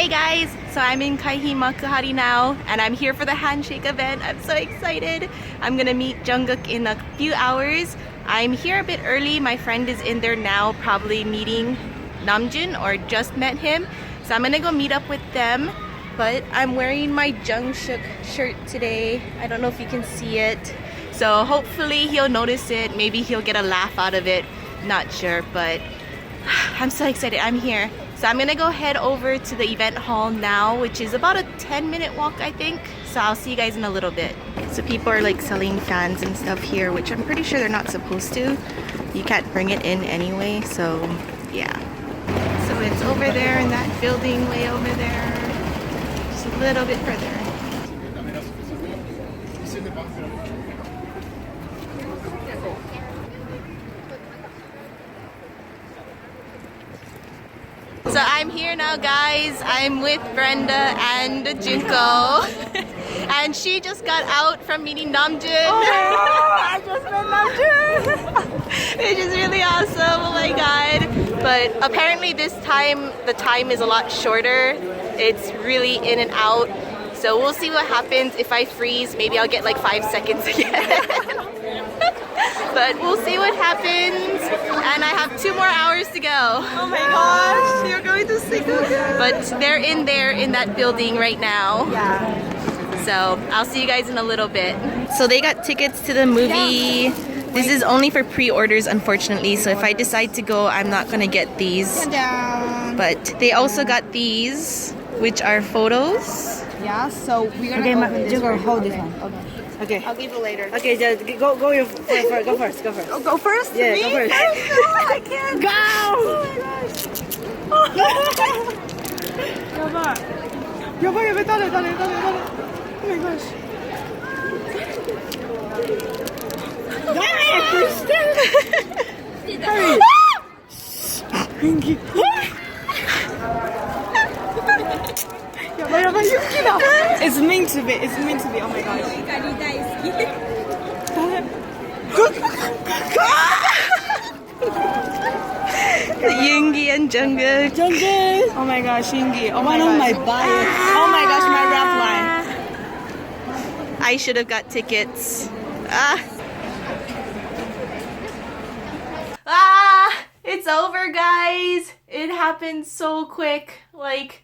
Hey guys, so I'm in Kaihi Makuhari now and I'm here for the handshake event. I'm so excited. I'm gonna meet Jungkook in a few hours. I'm here a bit early. My friend is in there now, probably meeting Namjoon or just met him. So I'm gonna go meet up with them. But I'm wearing my Jungkook shirt today. I don't know if you can see it. So hopefully he'll notice it. Maybe he'll get a laugh out of it. Not sure, but I'm so excited. I'm here. So I'm gonna go head over to the event hall now, which is about a 10-minute walk, I think. So I'll see you guys in a little bit. So people are like selling fans and stuff here, which I'm pretty sure they're not supposed to. You can't bring it in anyway, so yeah. So it's over there in that building way over there. Just a little bit further. So I'm here now, guys. I'm with Brenda and Junko. And she just got out from meeting Namjoon. Oh, I just met Namjoon! Which is really awesome, oh my god. But apparently this time, the time is a lot shorter. It's really in and out. So we'll see what happens. If I freeze, maybe I'll get like 5 seconds again. But we'll see what happens, and I have 2 more hours to go. Oh my gosh, you're going to sing again. But they're in there in that building right now. Yeah. So I'll see you guys in a little bit. So they got tickets to the movie. This is only for pre-orders, unfortunately. So if I decide to go, I'm not gonna get these. But they also got these, which are photos. Yeah, so we're gonna you're gonna hold this one. Okay. I'll give it later. Okay, just go first. Go first? Yeah, Me? go first. I can't. Go! Oh my gosh. 여봐, 따라. Oh my gosh. Hurry! 여봐, 웃기다. It's meant to be. Oh my gosh. Yoongi and Jungkook. Oh my gosh, Shingi. Oh my One of gosh. my bias. Oh my gosh, my rap line. I should have got tickets. It's over, guys. It happened so quick. Like,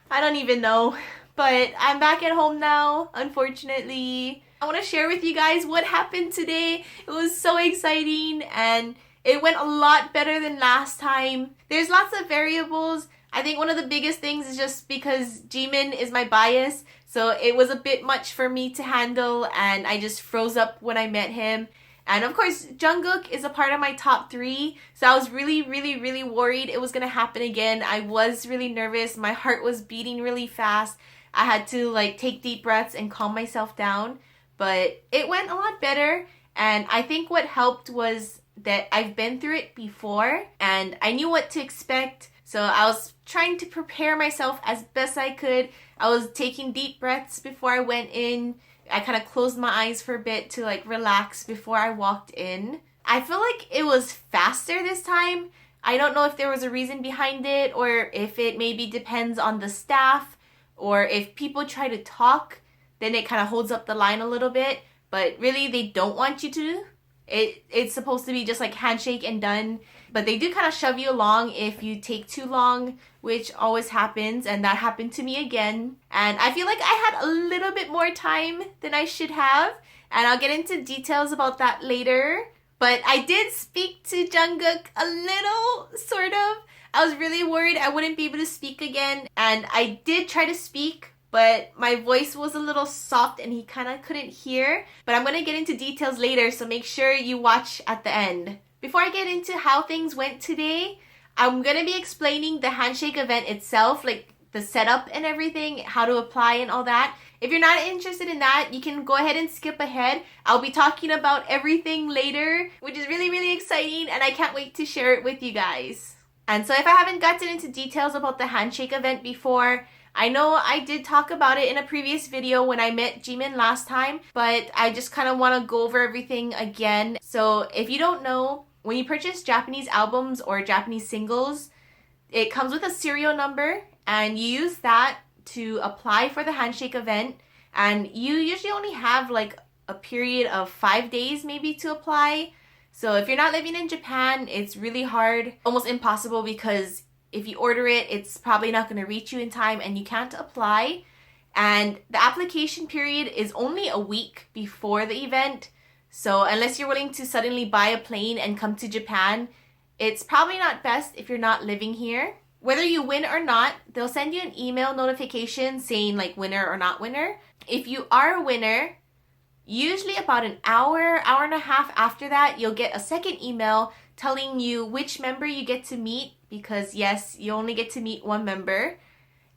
I don't even know. But I'm back at home now, unfortunately. I want to share with you guys what happened today. It was so exciting and it went a lot better than last time. There's lots of variables. I think one of the biggest things is just because Jimin is my bias. So it was a bit much for me to handle and I just froze up when I met him. And of course, Jungkook is a part of my top 3. So I was really worried it was going to happen again. I was really nervous. My heart was beating really fast. I had to like take deep breaths and calm myself down. But it went a lot better. And I think what helped was that I've been through it before and I knew what to expect. So I was trying to prepare myself as best I could. I was taking deep breaths before I went in. I kind of closed my eyes for a bit to like relax before I walked in. I feel like it was faster this time. I don't know if there was a reason behind it or if it maybe depends on the staff or if people try to talk, then it kind of holds up the line a little bit. But really, they don't want you to. It's supposed to be just like handshake and done. But they do kind of shove you along if you take too long, which always happens. And that happened to me again. And I feel like I had a little bit more time than I should have. And I'll get into details about that later. But I did speak to Jungkook a little, sort of. I was really worried I wouldn't be able to speak again. And I did try to speak, but my voice was a little soft and he kind of couldn't hear. But I'm going to get into details later, so make sure you watch at the end. Before I get into how things went today, I'm going to be explaining the handshake event itself, like the setup and everything, how to apply and all that. If you're not interested in that, you can go ahead and skip ahead. I'll be talking about everything later, which is really exciting and I can't wait to share it with you guys. And so if I haven't gotten into details about the handshake event before, I know I did talk about it in a previous video when I met Jimin last time, but I just kind of want to go over everything again. So if you don't know, when you purchase Japanese albums or Japanese singles, it comes with a serial number and you use that to apply for the handshake event. And you usually only have like a period of 5 days maybe to apply. So if you're not living in Japan, it's really hard, almost impossible, because if you order it, it's probably not going to reach you in time and you can't apply. And the application period is only a week before the event. So unless you're willing to suddenly buy a plane and come to Japan, it's probably not best if you're not living here. Whether you win or not, they'll send you an email notification saying like winner or not winner. If you are a winner, usually about an hour, hour and a half after that, you'll get a second email telling you which member you get to meet, because yes, you only get to meet one member,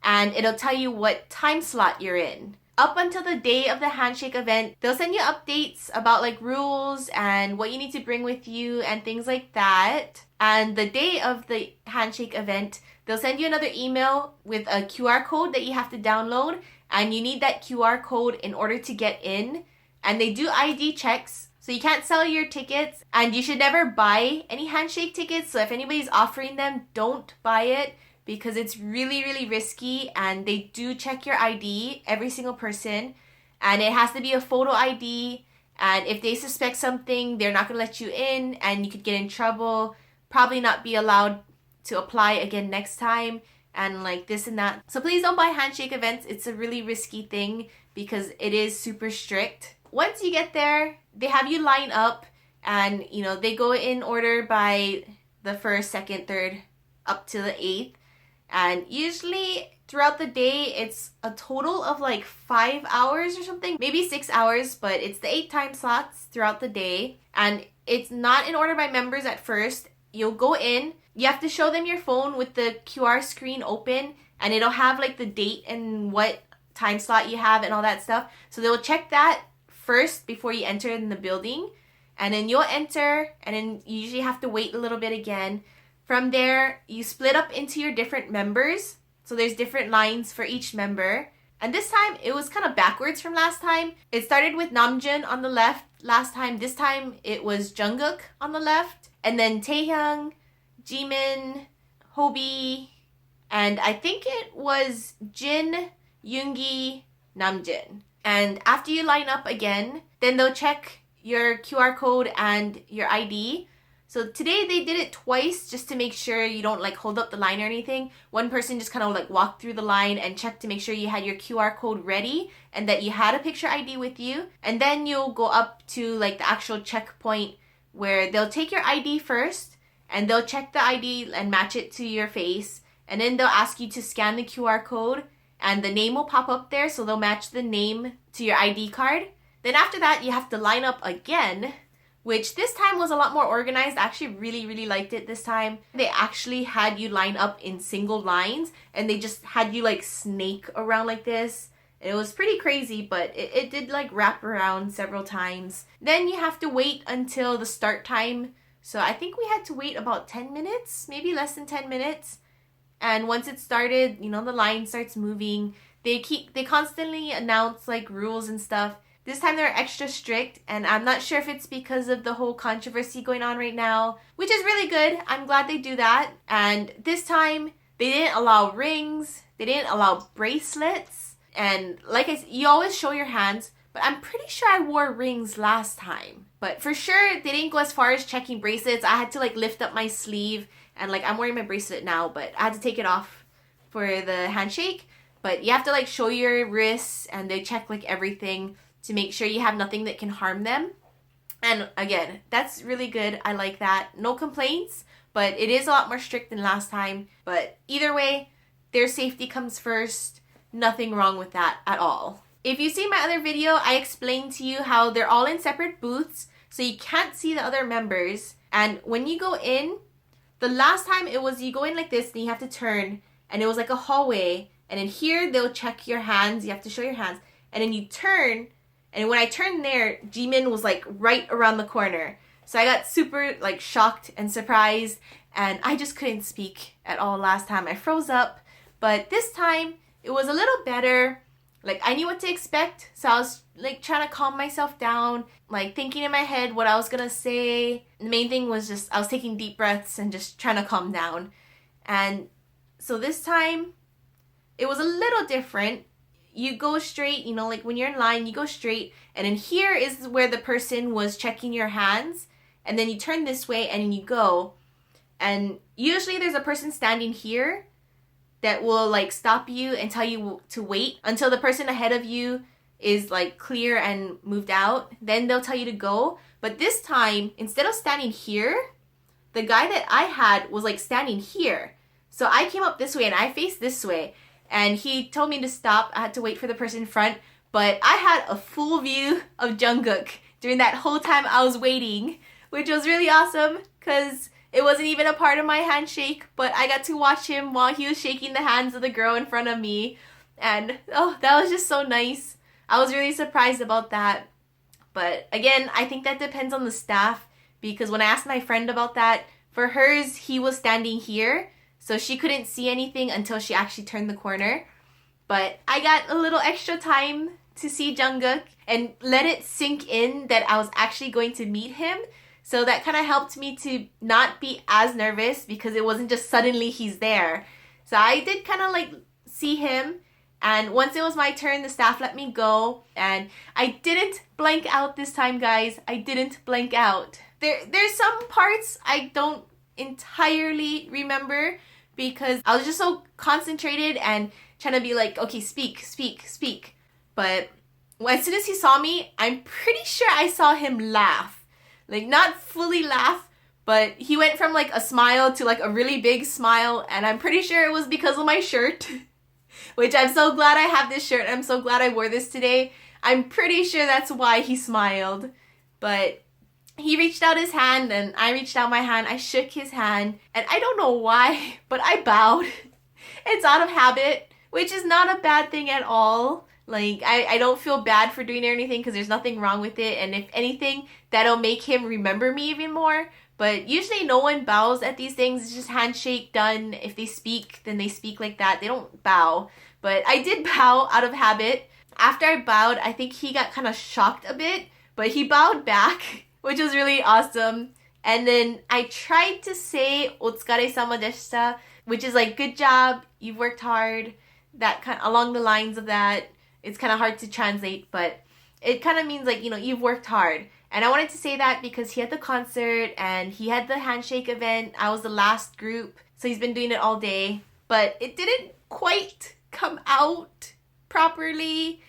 and it'll tell you what time slot you're in. Up until the day of the handshake event, they'll send you updates about like rules and what you need to bring with you and things like that. And the day of the handshake event, they'll send you another email with a QR code that you have to download, and you need that QR code in order to get in. And they do ID checks, so you can't sell your tickets, and you should never buy any handshake tickets. So if anybody's offering them, don't buy it, because it's really, really risky, and they do check your ID, every single person, and it has to be a photo ID, and if they suspect something, they're not going to let you in, and you could get in trouble, probably not be allowed to apply again next time, and like this and that. So please don't buy handshake events. It's a really risky thing because it is super strict. Once you get there, they have you line up, and you know, they go in order by the first, second, third, up to the 8th. And usually throughout the day, it's a total of like 5 hours or something, maybe 6 hours, but it's the 8 time slots throughout the day. And it's not in order by members at first. You'll go in, you have to show them your phone with the QR screen open, and it'll have like the date and what time slot you have and all that stuff. So they'll check that first before you enter in the building, and then you'll enter, and then you usually have to wait a little bit again. From there, you split up into your different members. So there's different lines for each member. And this time, it was kind of backwards from last time. It started with Namjoon on the left last time. This time, it was Jungkook on the left. And then Taehyung, Jimin, Hobi, and I think it was Jin, Yoongi, Namjoon. And after you line up again, then they'll check your QR code and your ID. So today they did it twice just to make sure you don't like hold up the line or anything. One person just kind of like walked through the line and checked to make sure you had your QR code ready and that you had a picture ID with you. And then you'll go up to like the actual checkpoint where they'll take your ID first, and they'll check the ID and match it to your face. And then they'll ask you to scan the QR code, and the name will pop up there, so they'll match the name to your ID card. Then after that, you have to line up again, which this time was a lot more organized. I actually really, really liked it this time. They actually had you line up in single lines, and they just had you like snake around like this. It was pretty crazy, but it did like wrap around several times. Then you have to wait until the start time. So I think we had to wait about 10 minutes, maybe less than 10 minutes. And once it started, you know, the line starts moving. They constantly announce like rules and stuff. This time they're extra strict, and I'm not sure if it's because of the whole controversy going on right now, which is really good. I'm glad they do that. And this time they didn't allow rings. They didn't allow bracelets. And like I said, you always show your hands, but I'm pretty sure I wore rings last time. But for sure, they didn't go as far as checking bracelets. I had to like lift up my sleeve, and like I'm wearing my bracelet now, but I had to take it off for the handshake. But you have to like show your wrists, and they check like everything to make sure you have nothing that can harm them. And again, that's really good. I like that. No complaints, but it is a lot more strict than last time. But either way, their safety comes first. Nothing wrong with that at all. If you see my other video, I explained to you how they're all in separate booths, so you can't see the other members. And when you go in, the last time it was you go in like this, and you have to turn, and it was like a hallway. And in here, they'll check your hands. You have to show your hands. And then you turn, and when I turned there, Jimin was like right around the corner. So I got super like shocked and surprised, and I just couldn't speak at all last time. I froze up. But this time, it was a little better. Like, I knew what to expect, so I was like trying to calm myself down, like thinking in my head what I was gonna say. The main thing was just I was taking deep breaths and just trying to calm down. And so this time, it was a little different. You go straight, you know, like when you're in line, you go straight, and then here is where the person was checking your hands, and then you turn this way and you go. And usually there's a person standing here that will like stop you and tell you to wait until the person ahead of you is like clear and moved out. Then they'll tell you to go. But this time, instead of standing here, the guy that I had was like standing here. So I came up this way and I faced this way. And he told me to stop. I had to wait for the person in front. But I had a full view of Jungkook during that whole time I was waiting, which was really awesome because it wasn't even a part of my handshake, but I got to watch him while he was shaking the hands of the girl in front of me. And oh, that was just so nice. I was really surprised about that. But again, I think that depends on the staff, because when I asked my friend about that, for hers, he was standing here, so she couldn't see anything until she actually turned the corner. But I got a little extra time to see Jungkook and let it sink in that I was actually going to meet him. So that kind of helped me to not be as nervous because it wasn't just suddenly he's there. So I did kind of like see him. And once it was my turn, the staff let me go. And I didn't blank out this time, guys. I didn't blank out. There's some parts I don't entirely remember because I was just so concentrated and trying to be like, okay, speak, speak, speak. But as soon as he saw me, I'm pretty sure I saw him laugh. Like, not fully laugh, but he went from like a smile to like a really big smile, and I'm pretty sure it was because of my shirt, which I'm so glad I have this shirt. I'm so glad I wore this today. I'm pretty sure that's why he smiled. But he reached out his hand and I reached out my hand. I shook his hand, and I don't know why, but I bowed. It's out of habit, which is not a bad thing at all. Like, I don't feel bad for doing it or anything because there's nothing wrong with it. And if anything, that'll make him remember me even more. But usually no one bows at these things. It's just handshake, done. If they speak, then they speak like that. They don't bow. But I did bow out of habit. After I bowed, I think he got kind of shocked a bit. But he bowed back, which was really awesome. And then I tried to say "Otsukare-sama deshita," which is like, good job, you've worked hard. That kind of, along the lines of that. It's kind of hard to translate, but it kind of means like, you know, you've worked hard. And I wanted to say that because he had the concert and he had the handshake event. I was the last group, so he's been doing it all day. But it didn't quite come out properly.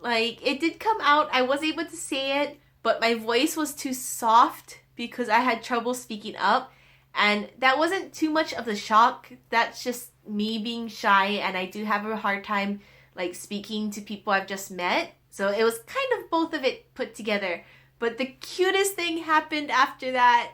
Like, it did come out. I was able to say it, but my voice was too soft because I had trouble speaking up. And that wasn't too much of the shock. That's just me being shy, and I do have a hard time like speaking to people I've just met. So it was kind of both of it put together. But the cutest thing happened after that.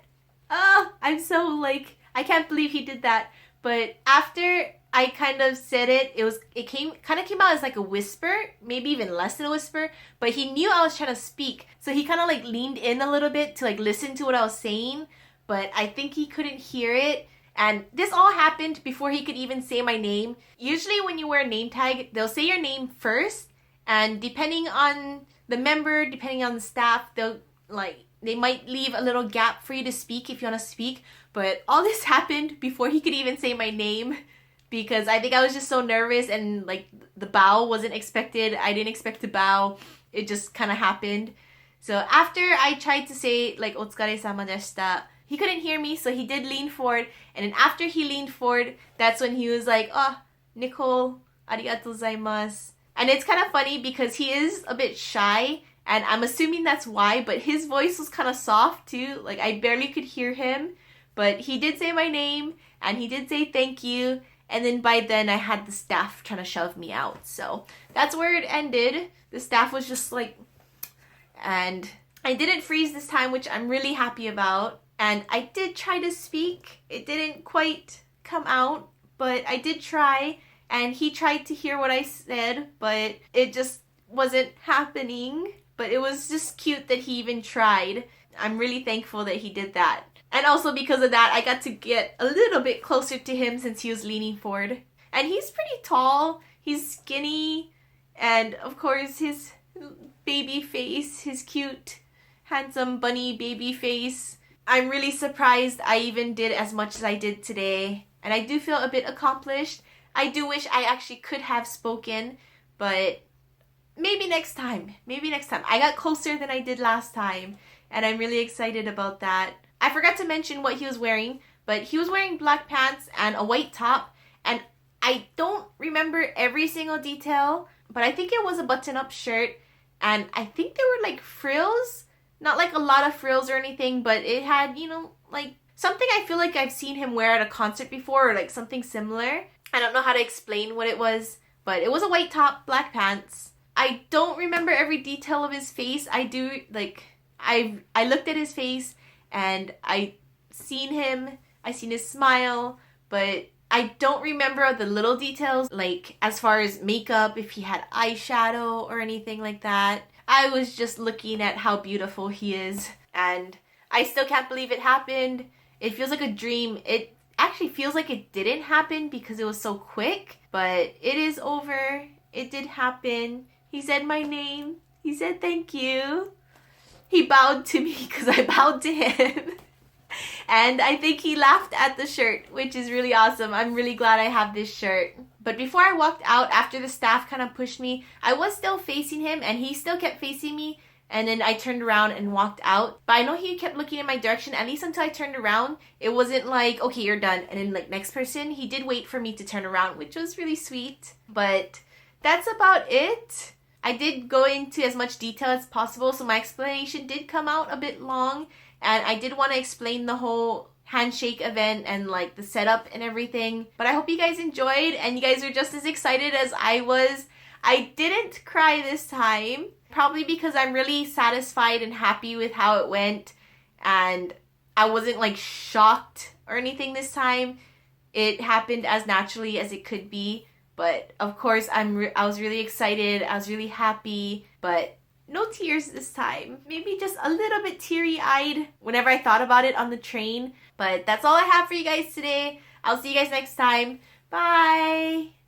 Oh, I'm so like, I can't believe he did that. But after I kind of said it, it came out as like a whisper, maybe even less than a whisper, but he knew I was trying to speak. So he kind of like leaned in a little bit to like listen to what I was saying, but I think he couldn't hear it. And this all happened before he could even say my name. Usually when you wear a name tag, they'll say your name first. And depending on the member, depending on the staff, they might leave a little gap for you to speak if you want to speak. But all this happened before he could even say my name. Because I think I was just so nervous and like the bow wasn't expected. I didn't expect to bow. It just kind of happened. So after I tried to say like "Otsukare-sama deshita," he couldn't hear me, so he did lean forward. And then after he leaned forward, that's when he was like, "Oh, Nicole, arigatou gozaimasu." And it's kind of funny because he is a bit shy, and I'm assuming that's why, but his voice was kind of soft too. Like, I barely could hear him, but he did say my name, and he did say thank you. And then by then, I had the staff trying to shove me out. So that's where it ended. The staff was just like, and I didn't freeze this time, which I'm really happy about. And I did try to speak. It didn't quite come out, but I did try. And he tried to hear what I said, but it just wasn't happening. But it was just cute that he even tried. I'm really thankful that he did that. And also because of that, I got to get a little bit closer to him since he was leaning forward. And he's pretty tall. He's skinny. And of course, his baby face, his cute, handsome bunny baby face. I'm really surprised I even did as much as I did today. And I do feel a bit accomplished. I do wish I actually could have spoken, but maybe next time. Maybe next time. I got closer than I did last time, and I'm really excited about that. I forgot to mention what he was wearing, but he was wearing black pants and a white top, and I don't remember every single detail, but I think it was a button-up shirt, and I think there were like frills. Not like a lot of frills or anything, but it had, you know, like something I feel like I've seen him wear at a concert before, or like something similar. I don't know how to explain what it was, but it was a white top, black pants. I don't remember every detail of his face. I do, like, I looked at his face and I seen his smile, but I don't remember the little details, like as far as makeup, if he had eyeshadow or anything like that. I was just looking at how beautiful he is, and I still can't believe it happened. It feels like a dream. It actually feels like it didn't happen because it was so quick, but it is over. It did happen. He said my name. He said thank you. He bowed to me because I bowed to him. And I think he laughed at the shirt, which is really awesome. I'm really glad I have this shirt. But before I walked out, after the staff kind of pushed me, I was still facing him and he still kept facing me. And then I turned around and walked out. But I know he kept looking in my direction, at least until I turned around. It wasn't like, okay, you're done. And then like next person, he did wait for me to turn around, which was really sweet. But that's about it. I did go into as much detail as possible, so my explanation did come out a bit long. And I did want to explain the whole handshake event and like the setup and everything. But I hope you guys enjoyed and you guys are just as excited as I was. I didn't cry this time, probably because I'm really satisfied and happy with how it went. And I wasn't like shocked or anything this time. It happened as naturally as it could be. But of course, I was really excited. I was really happy. But no tears this time. Maybe just a little bit teary-eyed whenever I thought about it on the train. But that's all I have for you guys today. I'll see you guys next time. Bye!